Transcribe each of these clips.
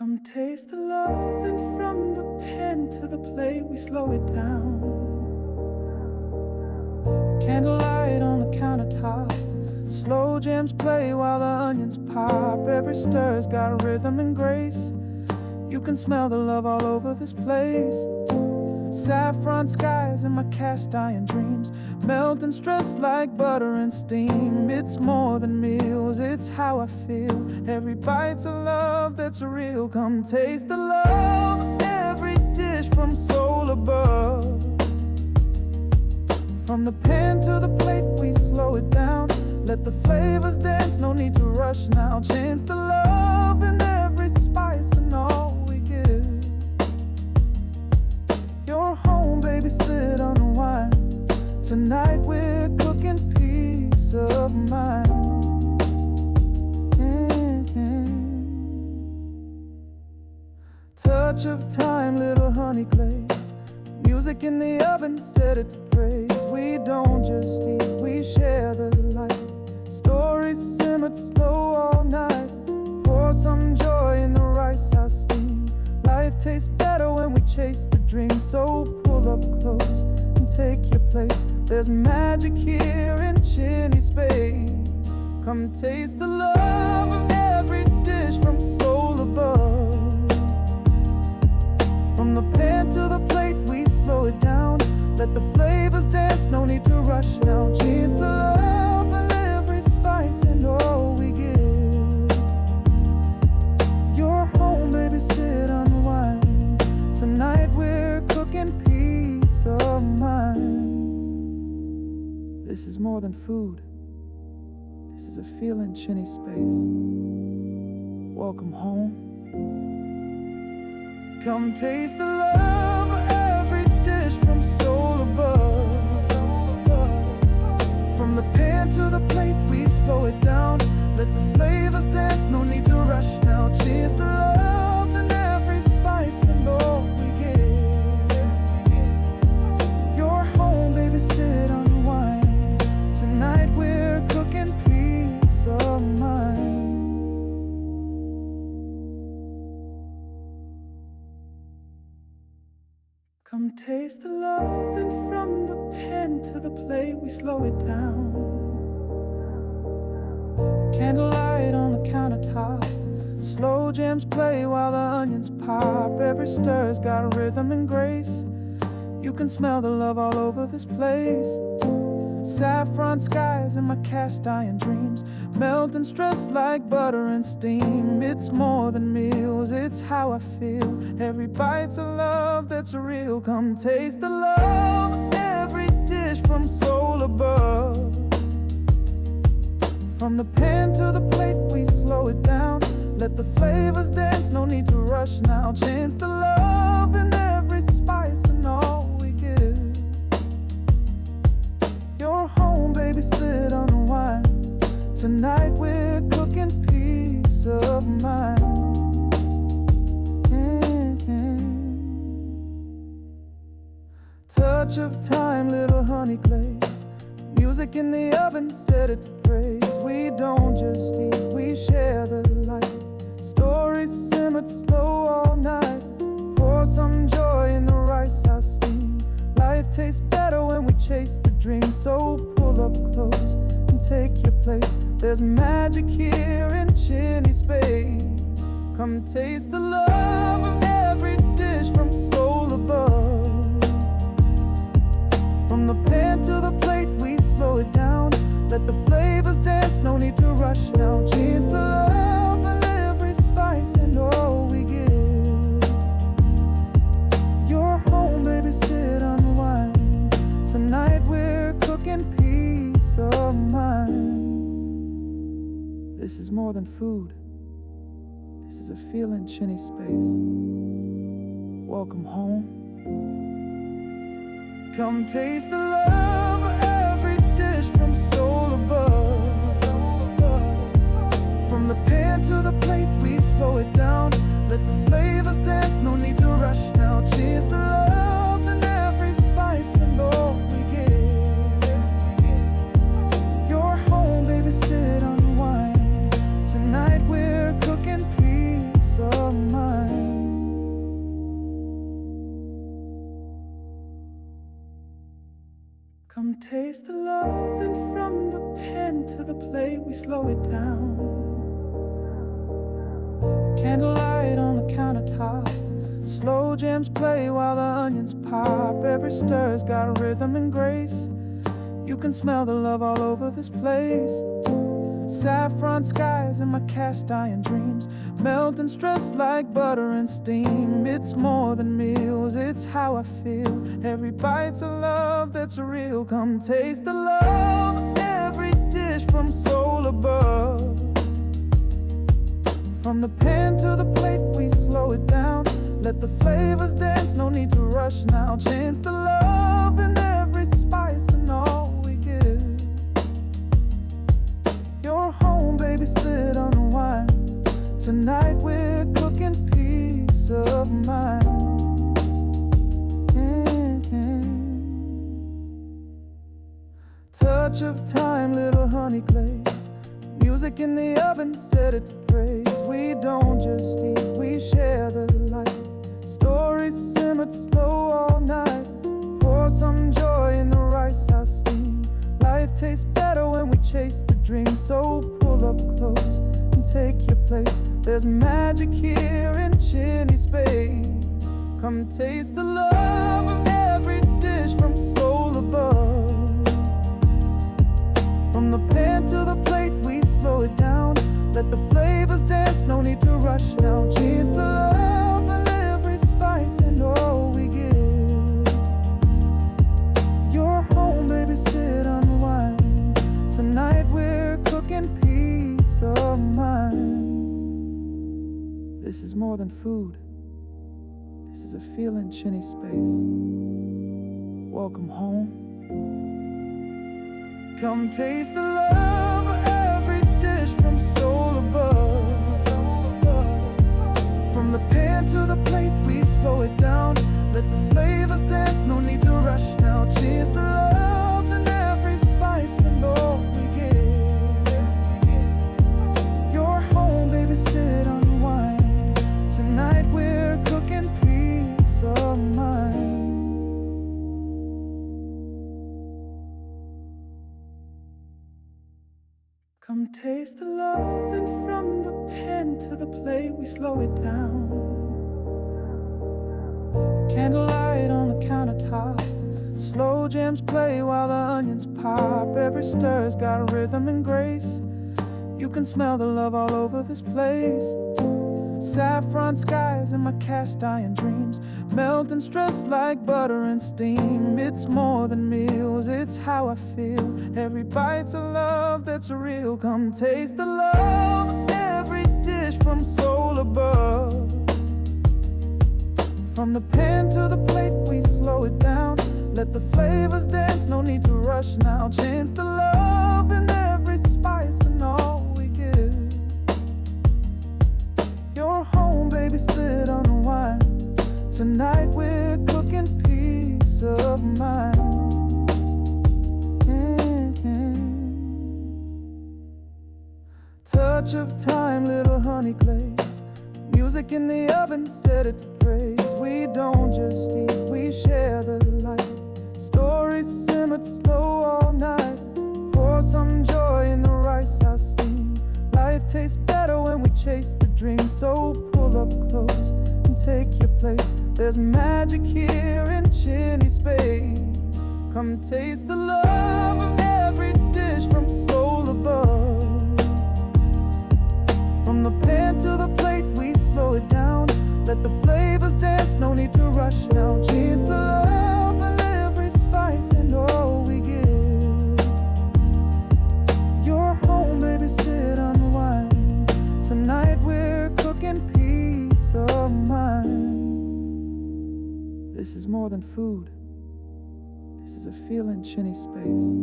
Come taste the love, and from the pen to the plate we slow it down. Candlelight on the countertop, slow jams play while the onions pop. Every stir's got rhythm and grace. You can smell the love all over this place. Saffron skies and my cast iron dreams, melting stress like butter and steam. It's more than meals, it's how I feel. Every bite's a love that's real. Come taste the love, every dish from soul above. From the pan to the plate we slow it down. Let the flavors dance, no need to rush now. Chance the love in every spice and all we give. You're home, baby, sit unwind. Tonight we're cooking peace of mind. Touch of time, little honey glaze. Music in the oven, set it to praise. We don't just eat, we share the light. Stories simmered slow all night. Pour some joy in the rice I steam. Life tastes better when we chase the dream. So pull up close and take your place. There's magic here in chilly space. Come taste the love of every dish from soul above. From the pan to the plate we slow it down. Let the flavors dance, no need to rush now. Cheers to love and every spice and all we give. You're home, baby, sit unwind. Tonight we're cooking peace of mind. This is more than food. This is a feeling, chinny space. Welcome home. Come taste the love of every dish from soul above. From the pan to the plate we slow it down. Let the flavors dance, no need to rush now. Cheers to love and every spice and all we give. You're home, baby, sit unwind. Tonight we're cooking peace of mind. Come taste the love, and from the pen to the plate we slow it down. Candlelight on the countertop, slow jams play while the onions pop. Every stir's got rhythm and grace. You can smell the love all over this place. Saffron skies and my cast iron dreams, melting stress like butter and steam. It's more than meals, it's how I feel. Every bite's a love that's real. Come taste the love, every dish from soul above. From the pan to the plate we slow it down. Let the flavors dance, no need to rush now. Chance the love in every spice and all we give. You're home, baby, sit unwind. Tonight we're cooking peace of mind. Touch of time, little honey glaze. Music in the oven, set it to praise. We don't just eat, we share the light. Stories simmered slow all night. Pour some joy in the rice I steam. Life tastes better when we chase the dream. So pull up close and take your place. There's magic here in chilly space. Come taste the love of every dish from soul above. From the pan to the plate we slow it down. Let the flavors dance, no need to rush now. Cheers to love and every spice and all we give. You're home, baby, sit unwind. Tonight we're cooking peace of mind. This is more than food. This is a feeling, chinny space. Welcome home. Come taste the love of every dish from soul above. From the pan to the plate we slow it down. Let the flavors dance, no need to rush now. Cheers to love and every spice and all we give. You're home, baby, sit unwind. Tonight we're cooking peace of mind. taste the love, and from the pen to the plate we slow it down. Candlelight on the countertop, slow jams play while the onions pop. Every stir's got rhythm and grace. You can smell the love all over this place. Saffron skies in my cast iron dreams, melting stress like butter and steam. It's more than meals, it's how I feel. Every bite's a love that's real. Come taste the love, every dish from soul above. From the pan to the plate we slow it down. Let the flavors dance, no need to rush now. Chance the love in every spice and all we give. You're home, baby, sit unwind. Tonight we're cooking peace of mind. Touch of time, little honey glaze. Music in the oven, set it to praise. We don't just eat, we share the light. Stories simmered slow all night. Pour some joy in the rice I steam. Life tastes better when we chase the dream. So pull up close and take your place. There's magic here in chilly space. Come taste the love of every dish from soul above. From the pan to the plate we slow it down. Let the flavors dance, no need to rush now. Cheers to love and every spice and all we give. You're home, baby, sit unwind. Tonight we're cooking peace of mind. This is more than food. This is a feeling, chinny space. Welcome home. Come taste the love of every dish from soul above. From the pan to the plate we slow it down. Let the flavors dance, no need to rush now. Cheers to love and every spice and all we give. You're home, baby, sit unwind. Tonight we're cooking peace of mind. Come taste the love, and from the pen to the plate we slow it down. Candlelight on the countertop, slow jams play while the onions pop. Every stir's got rhythm and grace. You can smell the love all over this place. Saffron skies in my cast iron dreams, melting stress like butter and steam. It's more than meals, it's how I feel. Every bite's a love that's real. Come taste the love, every dish from soul above. From the pan to the plate we slow it down. Let the flavors dance, no need to rush now. Chance the love in every spice and all we give. You're home, baby, sit unwind. Tonight we're cooking peace of mind. Touch of time, little honey glaze. Music in the oven, set it to praise. We don't just eat, we share the light. Stories simmered slow all night. Pour some joy in the rice I steam. Life tastes better when we chase the dream. So pull up close and take your place. There's magic here in chilly space. Come taste the love of every dish from soul above. From the pan to the plate we slow it down. Let the flavors dance, no need to rush now. Cheers to love and every spice and all we give. You're home, baby, sit unwind. Tonight we're cooking peace of mind. This is more than food. This is a feeling, chinny space.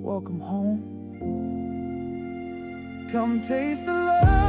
Welcome home. Come taste the love.